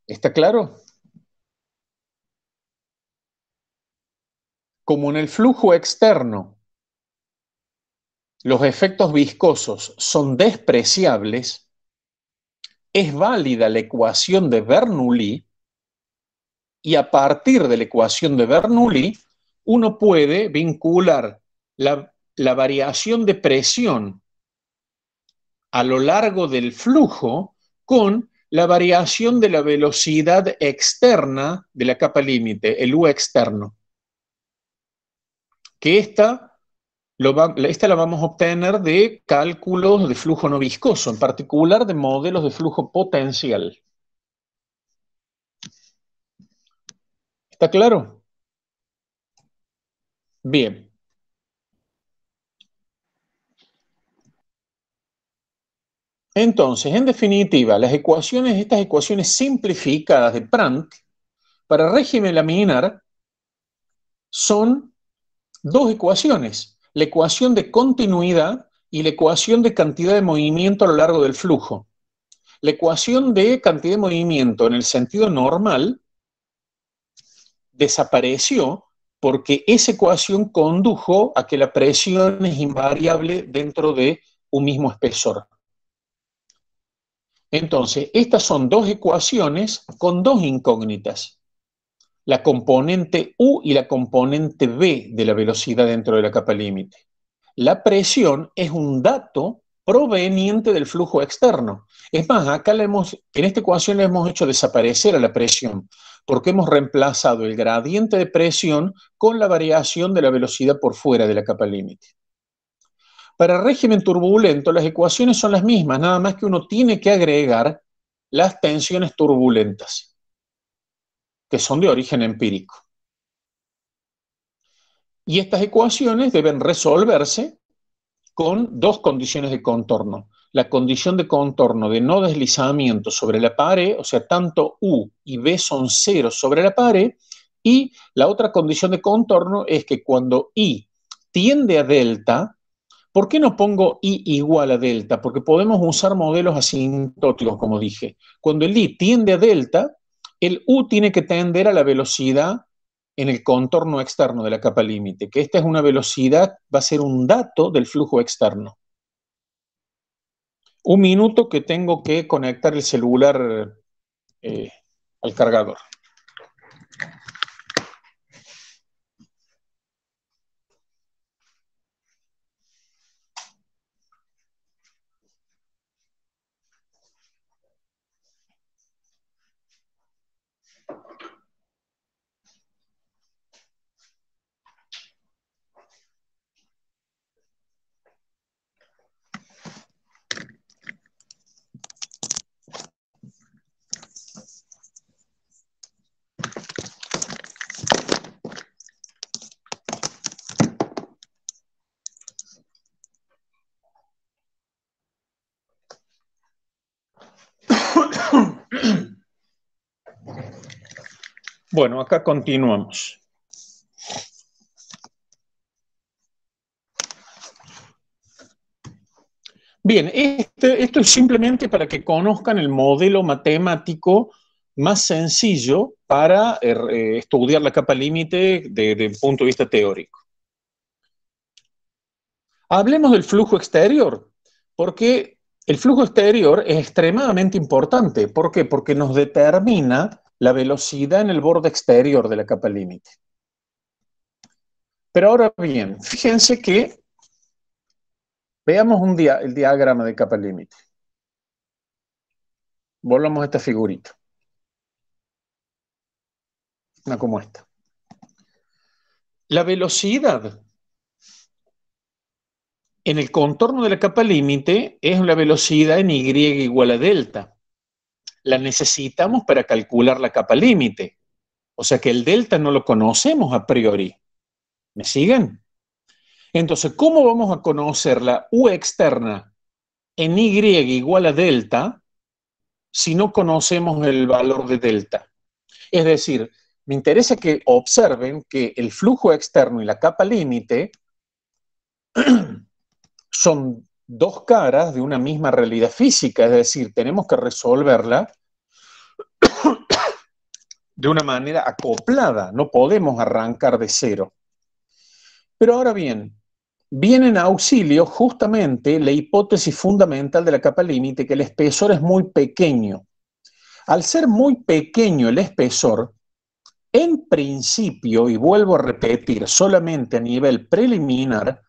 ¿Está claro? Como en el flujo externo los efectos viscosos son despreciables, es válida la ecuación de Bernoulli y a partir de la ecuación de Bernoulli uno puede vincular la variación de presión a lo largo del flujo con la variación de la velocidad externa de la capa límite, el U externo. Que esta la vamos a obtener de cálculos de flujo no viscoso, en particular de modelos de flujo potencial. ¿Está claro? Bien. Entonces, en definitiva, estas ecuaciones simplificadas de Prandtl para régimen laminar son dos ecuaciones, la ecuación de continuidad y la ecuación de cantidad de movimiento a lo largo del flujo. La ecuación de cantidad de movimiento en el sentido normal desapareció porque esa ecuación condujo a que la presión es invariable dentro de un mismo espesor. Entonces, estas son dos ecuaciones con dos incógnitas, la componente U y la componente V de la velocidad dentro de la capa límite. La presión es un dato proveniente del flujo externo. Es más, en esta ecuación le hemos hecho desaparecer a la presión, porque hemos reemplazado el gradiente de presión con la variación de la velocidad por fuera de la capa límite. Para régimen turbulento, las ecuaciones son las mismas, nada más que uno tiene que agregar las tensiones turbulentas, que son de origen empírico. Y estas ecuaciones deben resolverse con dos condiciones de contorno. La condición de contorno de no deslizamiento sobre la pared, o sea, tanto U y V son ceros sobre la pared, y la otra condición de contorno es que cuando I tiende a delta, ¿por qué no pongo I igual a delta? Porque podemos usar modelos asintóticos, como dije. Cuando el I tiende a delta, el U tiene que tender a la velocidad en el contorno externo de la capa límite, que esta es una velocidad, va a ser un dato del flujo externo. Un minuto que tengo que conectar el celular al cargador. Bueno, acá continuamos. Bien, esto es simplemente para que conozcan el modelo matemático más sencillo para estudiar la capa límite desde un punto de vista teórico. Hablemos del flujo exterior, porque el flujo exterior es extremadamente importante. ¿Por qué? Porque nos determina la velocidad en el borde exterior de la capa límite. Pero ahora bien, fíjense que veamos el diagrama de capa límite. Volvamos a esta figurita. Una como esta. La velocidad en el contorno de la capa límite es la velocidad en Y igual a delta. La necesitamos para calcular la capa límite. O sea que el delta no lo conocemos a priori. ¿Me siguen? Entonces, ¿cómo vamos a conocer la U externa en Y igual a delta si no conocemos el valor de delta? Es decir, me interesa que observen que el flujo externo y la capa límite son dos caras de una misma realidad física, es decir, tenemos que resolverla de una manera acoplada, no podemos arrancar de cero. Pero ahora bien, viene en auxilio justamente la hipótesis fundamental de la capa límite, que el espesor es muy pequeño. Al ser muy pequeño el espesor, en principio, y vuelvo a repetir, solamente a nivel preliminar,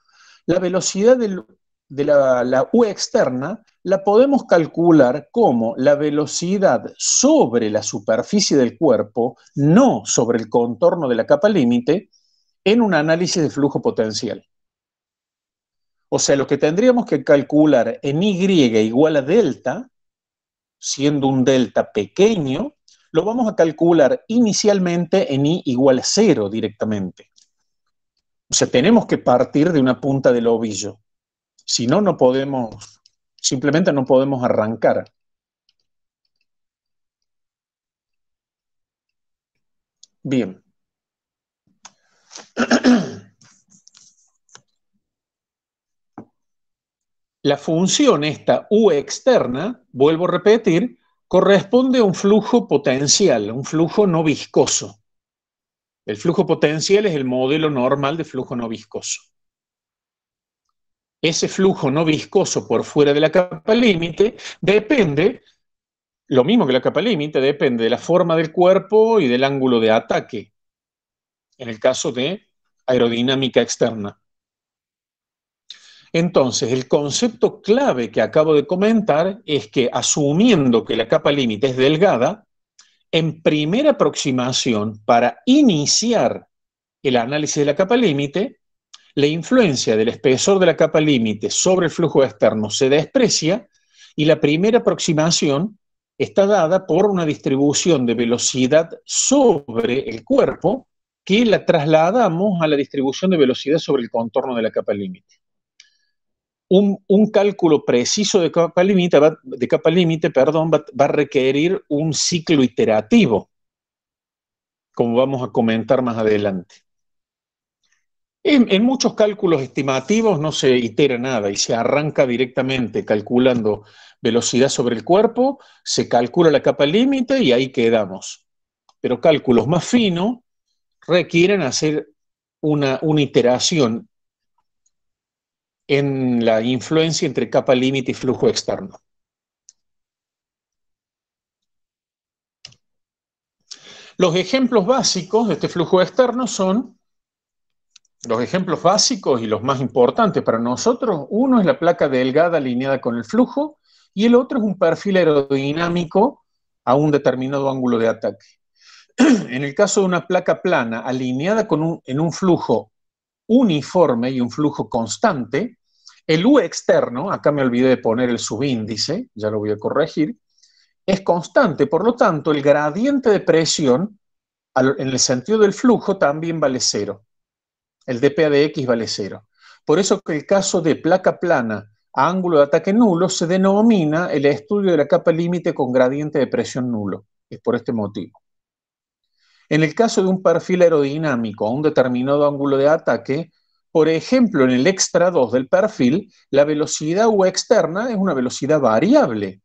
la velocidad de la U externa la podemos calcular como la velocidad sobre la superficie del cuerpo, no sobre el contorno de la capa límite, en un análisis de flujo potencial. O sea, lo que tendríamos que calcular en Y igual a delta, siendo un delta pequeño, lo vamos a calcular inicialmente en I igual a 0 directamente. O sea, tenemos que partir de una punta del ovillo. Si no, no podemos, simplemente no podemos arrancar. Bien. La función esta U externa, vuelvo a repetir, corresponde a un flujo potencial, un flujo no viscoso. El flujo potencial es el modelo normal de flujo no viscoso. Ese flujo no viscoso por fuera de la capa límite depende, lo mismo que la capa límite, depende de la forma del cuerpo y del ángulo de ataque, en el caso de aerodinámica externa. Entonces, el concepto clave que acabo de comentar es que, asumiendo que la capa límite es delgada, en primera aproximación, para iniciar el análisis de la capa límite, la influencia del espesor de la capa límite sobre el flujo externo se desprecia y la primera aproximación está dada por una distribución de velocidad sobre el cuerpo que la trasladamos a la distribución de velocidad sobre el contorno de la capa límite. Un cálculo preciso de capa límite va a requerir un ciclo iterativo, como vamos a comentar más adelante. En muchos cálculos estimativos no se itera nada y se arranca directamente calculando velocidad sobre el cuerpo, se calcula la capa límite y ahí quedamos. Pero cálculos más finos requieren hacer una iteración en la influencia entre capa límite y flujo externo. Los ejemplos básicos de este flujo externo son los ejemplos básicos y los más importantes para nosotros. Uno es la placa delgada alineada con el flujo y el otro es un perfil aerodinámico a un determinado ángulo de ataque. En el caso de una placa plana alineada en un flujo uniforme y un flujo constante, el U externo, acá me olvidé de poner el subíndice, ya lo voy a corregir, es constante, por lo tanto el gradiente de presión en el sentido del flujo también vale 0. El dPA de X vale 0. Por eso que el caso de placa plana a ángulo de ataque nulo se denomina el estudio de la capa límite con gradiente de presión nulo. Es por este motivo. En el caso de un perfil aerodinámico a un determinado ángulo de ataque, por ejemplo, en el extra 2 del perfil, la velocidad U externa es una velocidad variable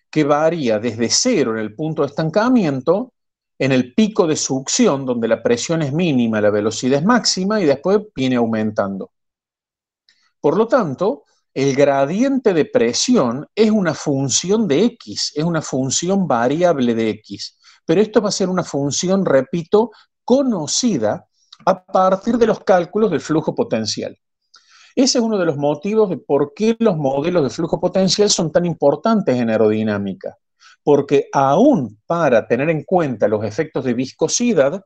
que varía desde 0 en el punto de estancamiento, en el pico de succión, donde la presión es mínima, la velocidad es máxima y después viene aumentando. Por lo tanto, el gradiente de presión es una función de X, es una función variable de X. Pero esto va a ser una función, repito, conocida a partir de los cálculos del flujo potencial. Ese es uno de los motivos de por qué los modelos de flujo potencial son tan importantes en aerodinámica. Porque aún para tener en cuenta los efectos de viscosidad,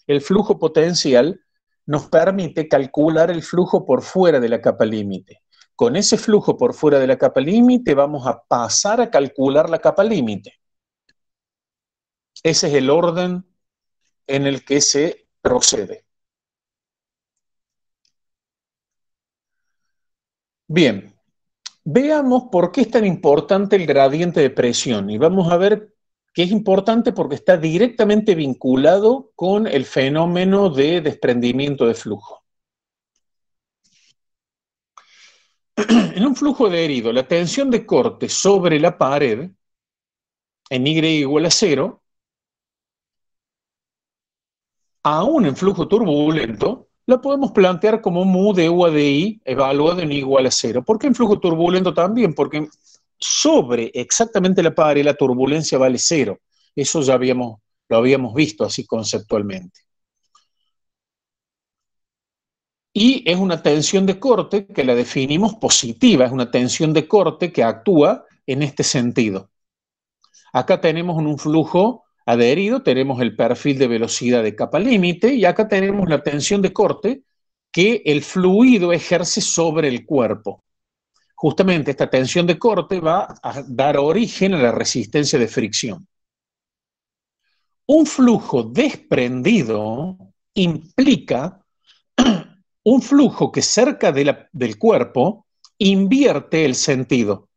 el flujo potencial nos permite calcular el flujo por fuera de la capa límite. Con ese flujo por fuera de la capa límite vamos a pasar a calcular la capa límite. Ese es el orden en el que se procede. Bien, veamos por qué es tan importante el gradiente de presión y vamos a ver que es importante porque está directamente vinculado con el fenómeno de desprendimiento de flujo. En un flujo adherido, la tensión de corte sobre la pared en Y igual a 0, aún en flujo turbulento, la podemos plantear como mu de U a de I evaluado en I igual a 0. ¿Por qué en flujo turbulento también? Porque sobre exactamente la pared la turbulencia vale 0. Eso ya lo habíamos visto así conceptualmente. Y es una tensión de corte que la definimos positiva, es una tensión de corte que actúa en este sentido. Acá tenemos un flujo adherido, tenemos el perfil de velocidad de capa límite y acá tenemos la tensión de corte que el fluido ejerce sobre el cuerpo. Justamente esta tensión de corte va a dar origen a la resistencia de fricción. Un flujo desprendido implica un flujo que cerca del cuerpo invierte el sentido.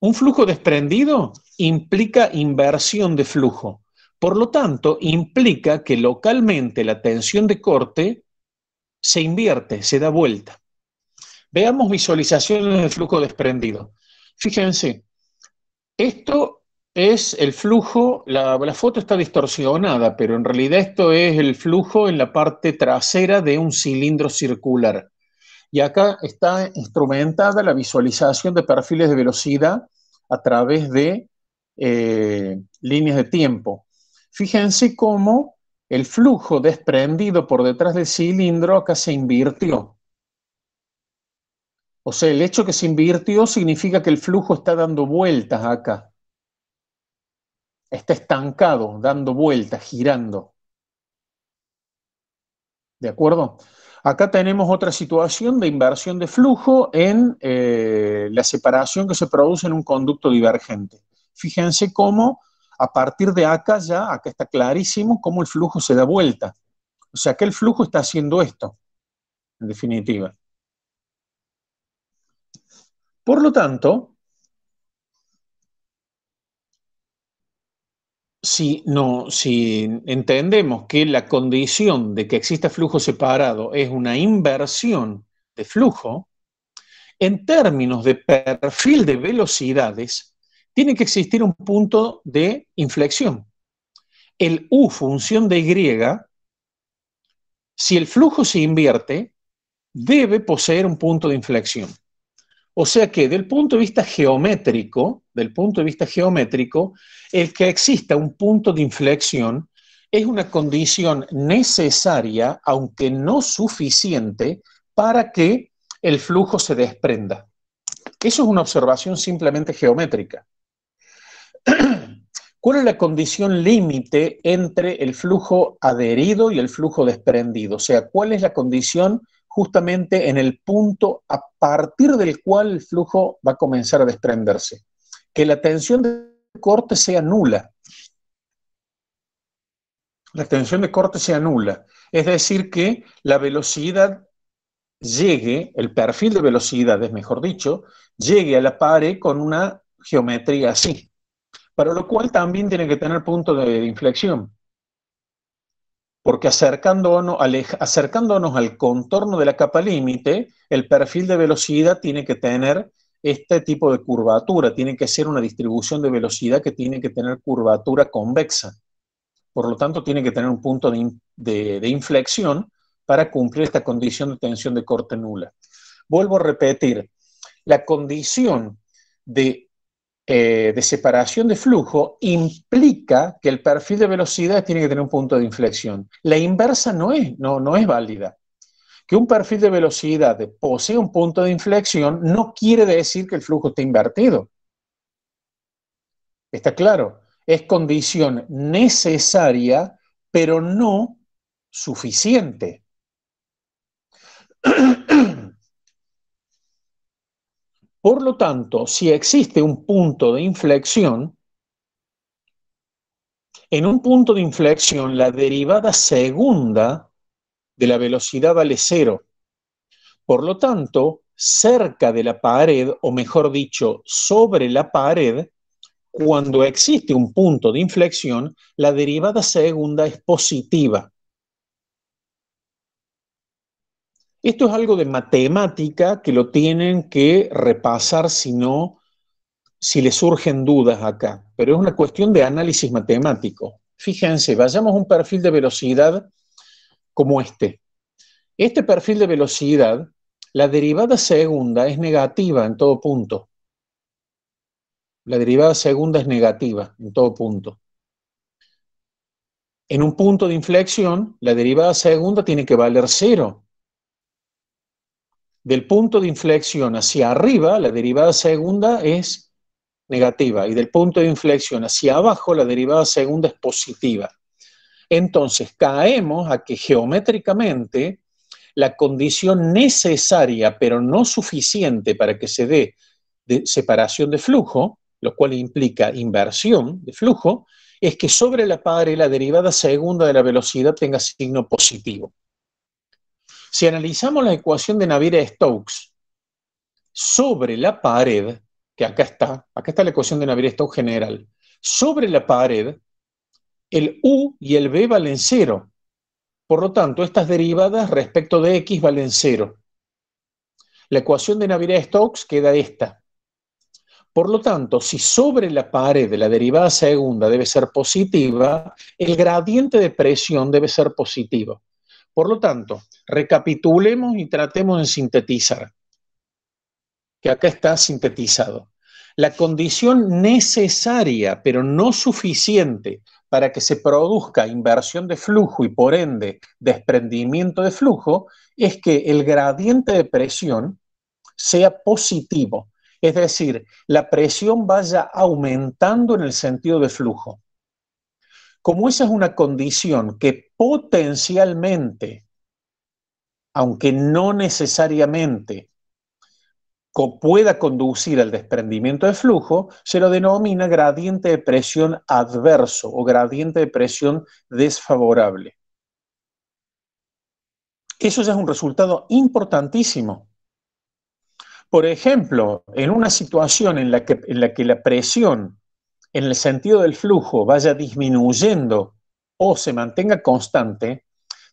Un flujo desprendido implica inversión de flujo. Por lo tanto, implica que localmente la tensión de corte se invierte, se da vuelta. Veamos visualizaciones de flujo desprendido. Fíjense, esto es el flujo, la foto está distorsionada, pero en realidad esto es el flujo en la parte trasera de un cilindro circular. Y acá está instrumentada la visualización de perfiles de velocidad a través de líneas de tiempo. Fíjense cómo el flujo desprendido por detrás del cilindro acá se invirtió. O sea, el hecho que se invirtió significa que el flujo está dando vueltas acá. Está estancado, dando vueltas, girando. ¿De acuerdo? Acá tenemos otra situación de inversión de flujo en la separación que se produce en un conducto divergente. Fíjense cómo a partir de acá acá está clarísimo cómo el flujo se da vuelta. O sea que el flujo está haciendo esto, en definitiva. Por lo tanto, si entendemos que la condición de que exista flujo separado es una inversión de flujo, en términos de perfil de velocidades, tiene que existir un punto de inflexión. El U función de Y, si el flujo se invierte, debe poseer un punto de inflexión. O sea que del punto de vista geométrico, el que exista un punto de inflexión es una condición necesaria, aunque no suficiente, para que el flujo se desprenda. Eso es una observación simplemente geométrica. ¿Cuál es la condición límite entre el flujo adherido y el flujo desprendido? O sea, ¿cuál es la condición justamente en el punto a partir del cual el flujo va a comenzar a desprenderse? Que la tensión de corte sea nula. La tensión de corte sea nula. Es decir, que la velocidad llegue, el perfil de velocidad, es mejor dicho, llegue a la pared con una geometría así. Para lo cual también tiene que tener punto de inflexión. Porque acercándonos al contorno de la capa límite, el perfil de velocidad tiene que tener este tipo de curvatura, tiene que ser una distribución de velocidad que tiene que tener curvatura convexa. Por lo tanto, tiene que tener un punto de inflexión para cumplir esta condición de tensión de corte nula. Vuelvo a repetir, la condición de separación de flujo implica que el perfil de velocidad tiene que tener un punto de inflexión. La inversa no es válida. Que un perfil de velocidad posee un punto de inflexión no quiere decir que el flujo esté invertido. ¿Está claro? Es condición necesaria, pero no suficiente. Por lo tanto, si existe un punto de inflexión, en un punto de inflexión la derivada segunda de la velocidad vale cero. Por lo tanto, cerca de la pared, o mejor dicho, sobre la pared, cuando existe un punto de inflexión, la derivada segunda es positiva. Esto es algo de matemática que lo tienen que repasar si les surgen dudas acá, pero es una cuestión de análisis matemático. Fíjense, vayamos a un perfil de velocidad como este. Este perfil de velocidad, la derivada segunda es negativa en todo punto. La derivada segunda es negativa en todo punto. En un punto de inflexión, la derivada segunda tiene que valer cero. Del punto de inflexión hacia arriba, la derivada segunda es negativa, y del punto de inflexión hacia abajo, la derivada segunda es positiva. Entonces, caemos a que geométricamente la condición necesaria, pero no suficiente para que se dé de separación de flujo, lo cual implica inversión de flujo, es que sobre la pared la derivada segunda de la velocidad tenga signo positivo. Si analizamos la ecuación de Navier-Stokes sobre la pared, que acá está la ecuación de Navier-Stokes general, sobre la pared, el U y el B valen 0. Por lo tanto, estas derivadas respecto de X valen 0. La ecuación de Navier-Stokes queda esta. Por lo tanto, si sobre la pared la derivada segunda debe ser positiva, el gradiente de presión debe ser positivo. Por lo tanto, recapitulemos y tratemos de sintetizar, que acá está sintetizado. La condición necesaria, pero no suficiente, para que se produzca inversión de flujo y por ende desprendimiento de flujo, es que el gradiente de presión sea positivo. Es decir, la presión vaya aumentando en el sentido de flujo. Como esa es una condición que potencialmente, aunque no necesariamente, pueda conducir al desprendimiento de flujo, se lo denomina gradiente de presión adverso o gradiente de presión desfavorable. Eso ya es un resultado importantísimo. Por ejemplo, en una situación en la que la presión en el sentido del flujo vaya disminuyendo o se mantenga constante,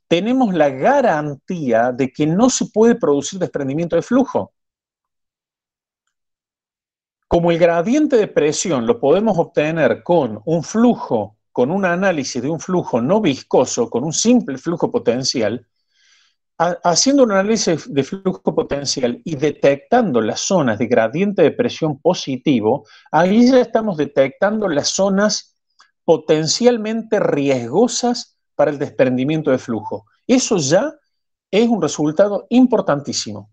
tenemos la garantía de que no se puede producir desprendimiento de flujo. Como el gradiente de presión lo podemos obtener con un flujo, con un análisis de un flujo no viscoso, con un simple flujo potencial, haciendo un análisis de flujo potencial y detectando las zonas de gradiente de presión positivo, ahí ya estamos detectando las zonas potencialmente riesgosas para el desprendimiento de flujo. Eso ya es un resultado importantísimo.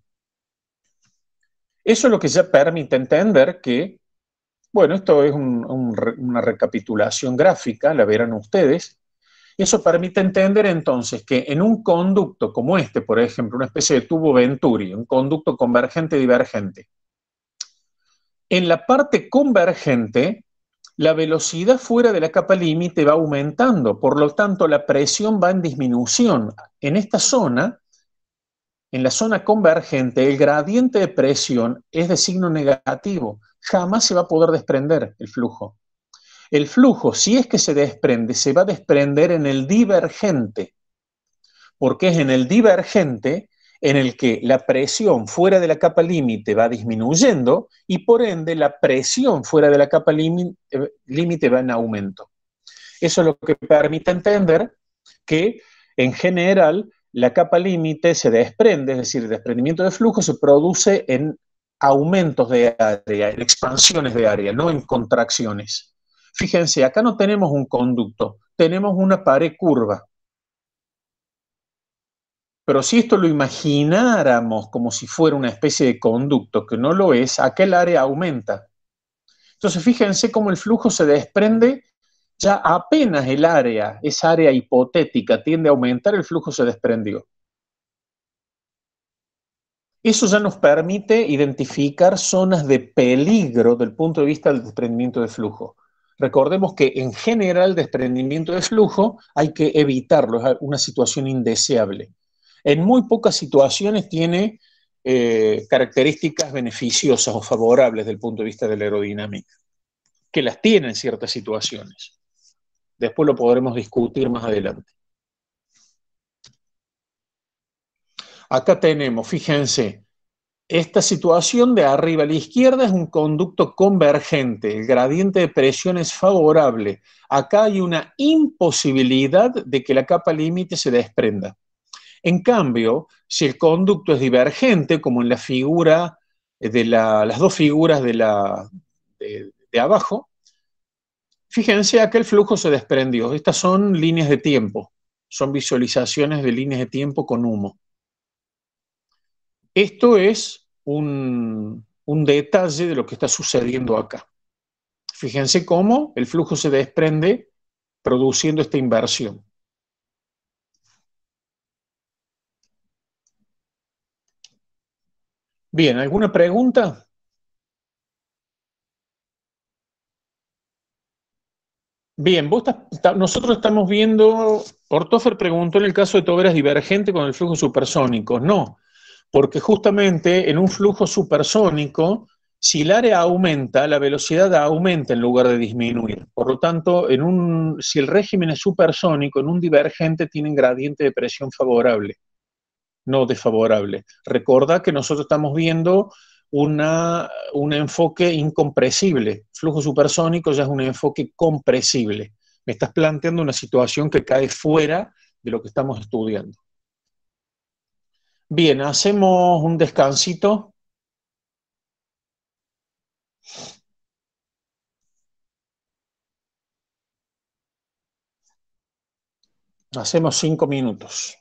Eso es lo que ya permite entender que, bueno, esto es una recapitulación gráfica, la verán ustedes. Eso permite entender entonces que en un conducto como este, por ejemplo, una especie de tubo Venturi, un conducto convergente-divergente, en la parte convergente, la velocidad fuera de la capa límite va aumentando, por lo tanto la presión va en disminución. En esta zona, en la zona convergente, el gradiente de presión es de signo negativo, jamás se va a poder desprender el flujo. El flujo, si es que se desprende, se va a desprender en el divergente, porque es en el divergente en el que la presión fuera de la capa límite va disminuyendo y por ende la presión fuera de la capa límite va en aumento. Eso es lo que permite entender que en general la capa límite se desprende, es decir, el desprendimiento de flujo se produce en aumentos de área, en expansiones de área, no en contracciones. Fíjense, acá no tenemos un conducto, tenemos una pared curva. Pero si esto lo imagináramos como si fuera una especie de conducto, que no lo es, aquel área aumenta. Entonces, fíjense cómo el flujo se desprende, ya apenas el área, esa área hipotética, tiende a aumentar, el flujo se desprendió. Eso ya nos permite identificar zonas de peligro del punto de vista del desprendimiento de flujo. Recordemos que en general el desprendimiento de flujo hay que evitarlo, es una situación indeseable. En muy pocas situaciones tiene características beneficiosas o favorables del punto de vista de la aerodinámica, que las tiene en ciertas situaciones. Después lo podremos discutir más adelante. Acá tenemos, fíjense, esta situación de arriba a la izquierda es un conducto convergente, el gradiente de presión es favorable. Acá hay una imposibilidad de que la capa límite se desprenda. En cambio, si el conducto es divergente, como en la figura las dos figuras de abajo, fíjense, acá el flujo se desprendió. Estas son líneas de tiempo, son visualizaciones de líneas de tiempo con humo. Esto es un detalle de lo que está sucediendo acá. Fíjense cómo el flujo se desprende produciendo esta inversión. Bien, ¿alguna pregunta? Bien, nosotros estamos viendo, Ortoffer preguntó en el caso de toberas divergente con el flujo supersónico. No, porque justamente en un flujo supersónico, si el área aumenta, la velocidad aumenta en lugar de disminuir. Por lo tanto, si el régimen es supersónico, en un divergente tienen gradiente de presión favorable, no desfavorable. Recordá que nosotros estamos viendo un enfoque incompresible. Flujo supersónico ya es un enfoque compresible. Me estás planteando una situación que cae fuera de lo que estamos estudiando. Bien, hacemos un descansito. Hacemos 5 minutos.